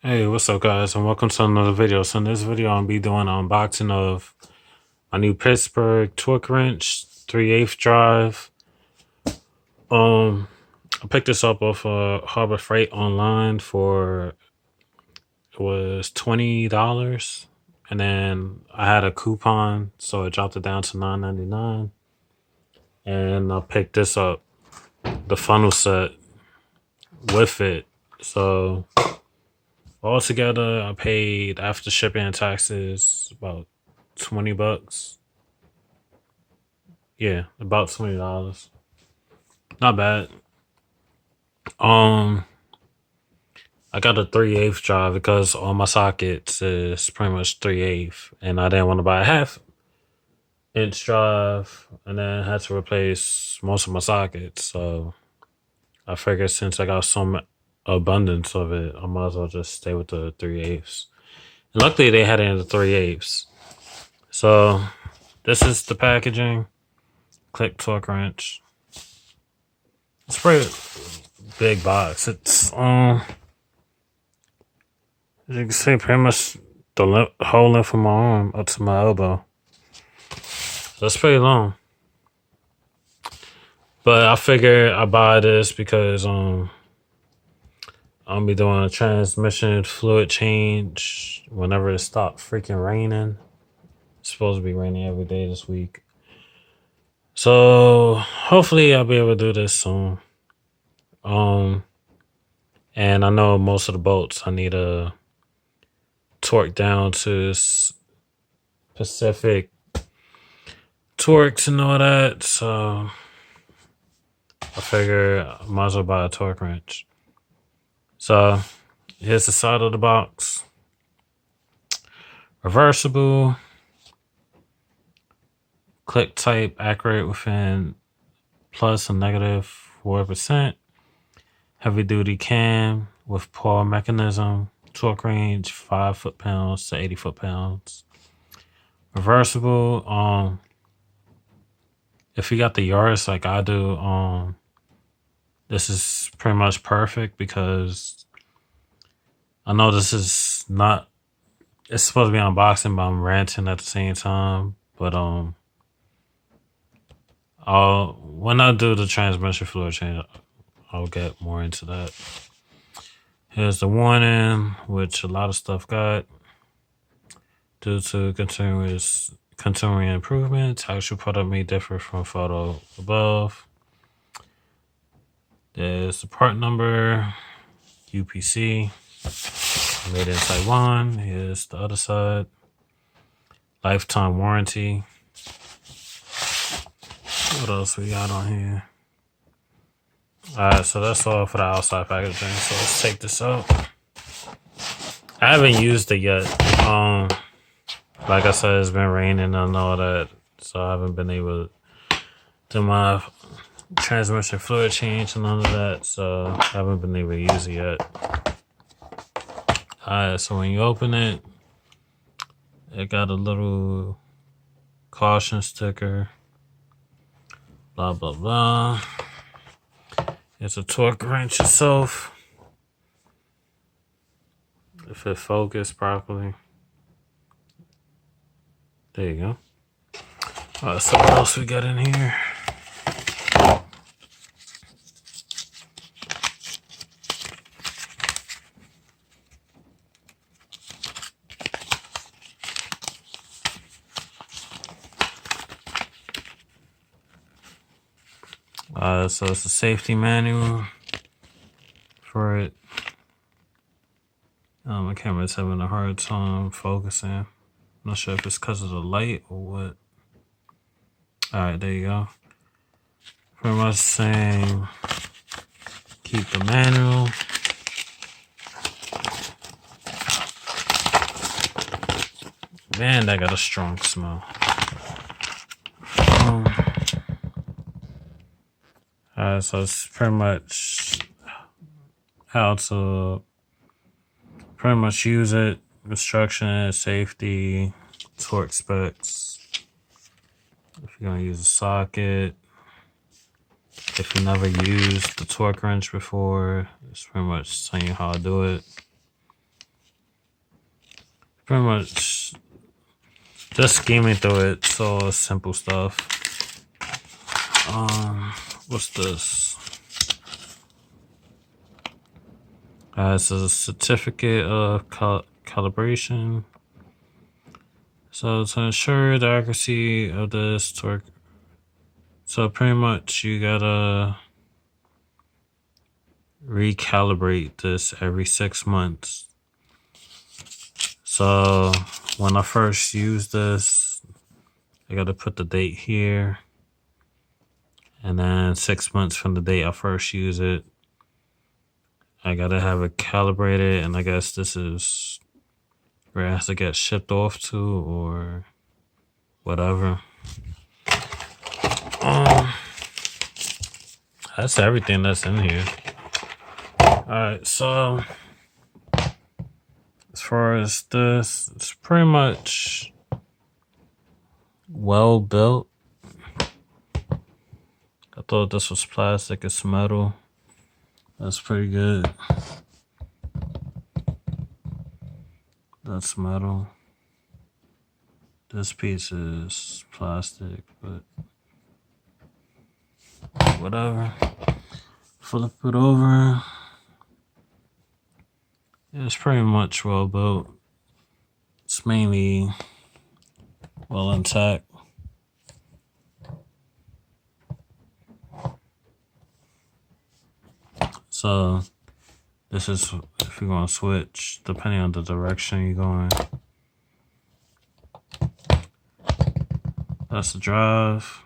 Hey, what's up, guys, and welcome to another video. So in this video, I'll be doing an unboxing of my new Pittsburgh Torque Wrench 3/8 drive. I picked this up off Harbor Freight online for it was $20, and then I had a coupon, so it dropped it down to $9.99. And I picked this up, the funnel set with it. So altogether, I paid after shipping and taxes about $20. Yeah, about $20. Not bad. Um, I got a 3/8 drive because all my sockets is pretty much 3/8, and I didn't want to buy a half-inch drive, and then had to replace most of my sockets. So I figured since I got some abundance of it, I might as well just stay with the 3/8. And luckily, they had it in the 3/8. So this is the packaging. Click Torque Wrench. It's pretty big box. It's as you can see, pretty much the whole length of my arm up to my elbow. So that's pretty long. But I figured I buy this because I'll be doing a transmission fluid change whenever it stops freaking raining. It's supposed to be raining every day this week. So hopefully I'll be able to do this soon. And I know most of the bolts I need to torque down to specific torques and all that. So I figure I might as well buy a torque wrench. So here's the side of the box. Reversible. Click type accurate within plus and negative 4%. Heavy duty cam with pawl mechanism. Torque range 5 foot-pounds to 80 foot-pounds. Reversible. If you got the Yaris like I do, this is pretty much perfect because I know this is not. It's supposed to be unboxing, but I'm ranting at the same time. But when I do the transmission fluid change, I'll get more into that. Here's the warning, which a lot of stuff got. Due to continuing improvements, actual product may differ from photo above. There's the part number, UPC, made in Taiwan. Here's the other side. Lifetime warranty. What else we got on here? Alright, so that's all for the outside packaging. So let's take this out. I haven't used it yet. Like I said, it's been raining and all that, so I haven't been able to do my transmission fluid change and none of that. So I haven't been able to use it yet. Alright, so when you open it, it got a little caution sticker. Blah blah blah. It's a torque wrench itself. If it focused properly. There you go. So what else we got in here? So it's a safety manual for it. My camera's having a hard time focusing. I'm not sure if it's because of the light or what. Alright, there you go. Pretty much saying keep the manual. Man, that got a strong smell. So it's pretty much how to pretty much use it. Instructions, safety, torque specs. If you're gonna use a socket. If you never used the torque wrench before, it's pretty much telling you how to do it. pretty much just scheming through it. So simple stuff. What's this? It's a certificate of calibration. So to ensure the accuracy of this torque, so pretty much you gotta recalibrate this every 6 months. So when I first used this, I gotta put the date here, and then 6 months from the date I first use it, I gotta have it calibrated, and I guess this is where it has to get shipped off to or whatever. That's everything that's in here. Alright, so as far as this, it's pretty much well built. I thought this was plastic, it's metal. That's pretty good. That's metal. This piece is plastic, but whatever. Flip it over. It's pretty much well built. It's mainly well intact. So this is if you're going to switch, depending on the direction you're going. That's the drive.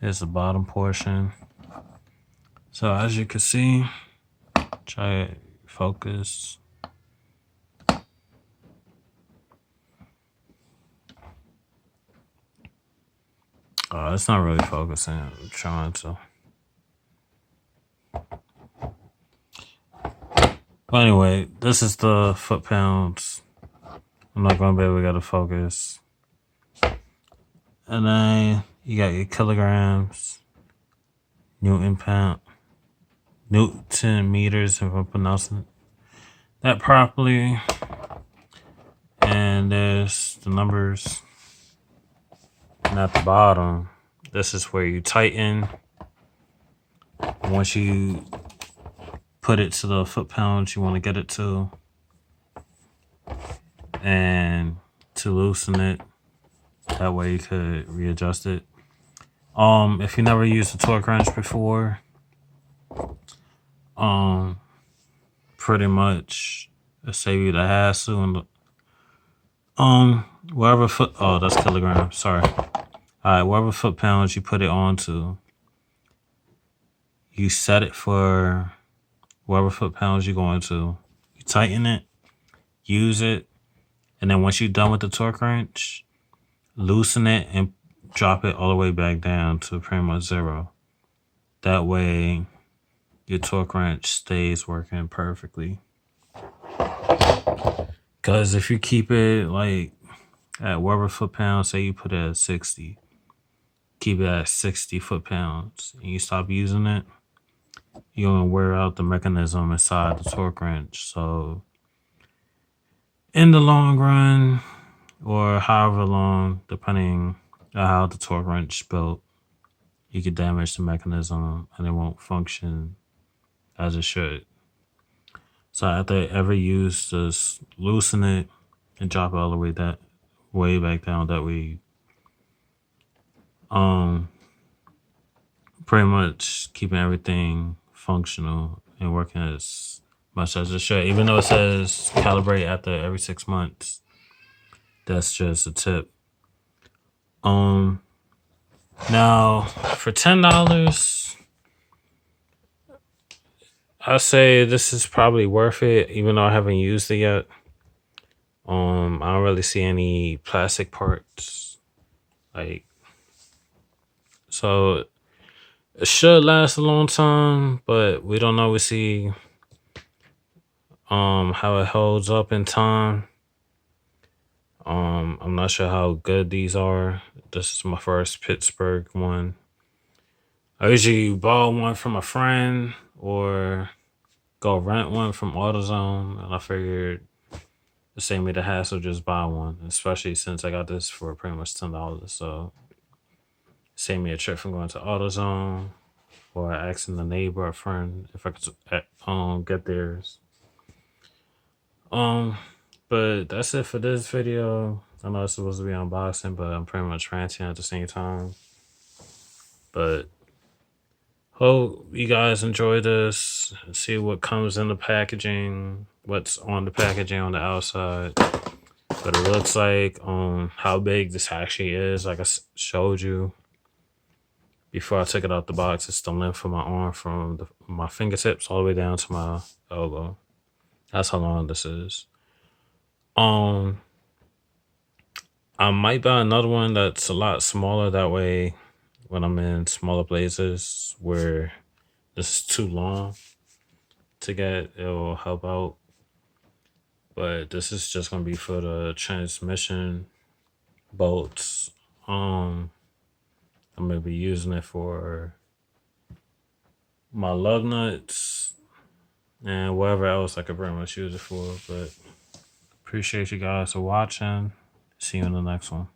Here's the bottom portion. So as you can see, try to focus. Oh, it's not really focusing. I'm trying to. But anyway, this is the foot pounds. I'm not going to be able to get a focus. And then you got your kilograms, Newton meters, if I'm pronouncing that properly. And there's the numbers. And at the bottom, this is where you tighten. Once you put it to the foot pounds you want to get it to, and to loosen it, that way you could readjust it. If you never used a torque wrench before, pretty much it'll save you the hassle. And wherever foot, oh, that's kilograms, sorry. Alright, wherever foot pounds you put it onto, you set it for wherever foot pounds you're going to. You tighten it, use it, and then once you're done with the torque wrench, loosen it and drop it all the way back down to pretty much 0. That way your torque wrench stays working perfectly. Because if you keep it like at whatever foot pounds, say you put it at 60, keep it at 60 foot pounds, and you stop using it, you're going to wear out the mechanism inside the torque wrench. So in the long run, or however long, depending on how the torque wrench is built, you could damage the mechanism and it won't function as it should. So after I ever use, just loosen it and drop it all the way way back down. That way, pretty much keeping everything functional and working as much as it should. Even though it says calibrate after every 6 months, that's just a tip. Now for $10, I say this is probably worth it, even though I haven't used it yet. I don't really see any plastic parts, so it should last a long time, but we don't always see how it holds up in time. I'm not sure how good these are. This is my first Pittsburgh one. I usually borrow one from a friend, or go rent one from AutoZone, and I figured to save me the hassle, just buy one. Especially since I got this for pretty much $10, so save me a trip from going to AutoZone or asking a neighbor or friend if I could get theirs. But that's it for this video. I know it's supposed to be unboxing, but I'm pretty much ranting at the same time. But hope you guys enjoy this. See what comes in the packaging, what's on the packaging on the outside, what it looks like, how big this actually is. Like I showed you before I took it out the box, it's the length of my arm from my fingertips all the way down to my elbow. That's how long this is. I might buy another one that's a lot smaller. That way, when I'm in smaller places where this is too long to get, it will help out. But this is just gonna be for the transmission bolts. I'm gonna be using it for my lug nuts and whatever else I could pretty much use it for. But appreciate you guys for watching. See you in the next one.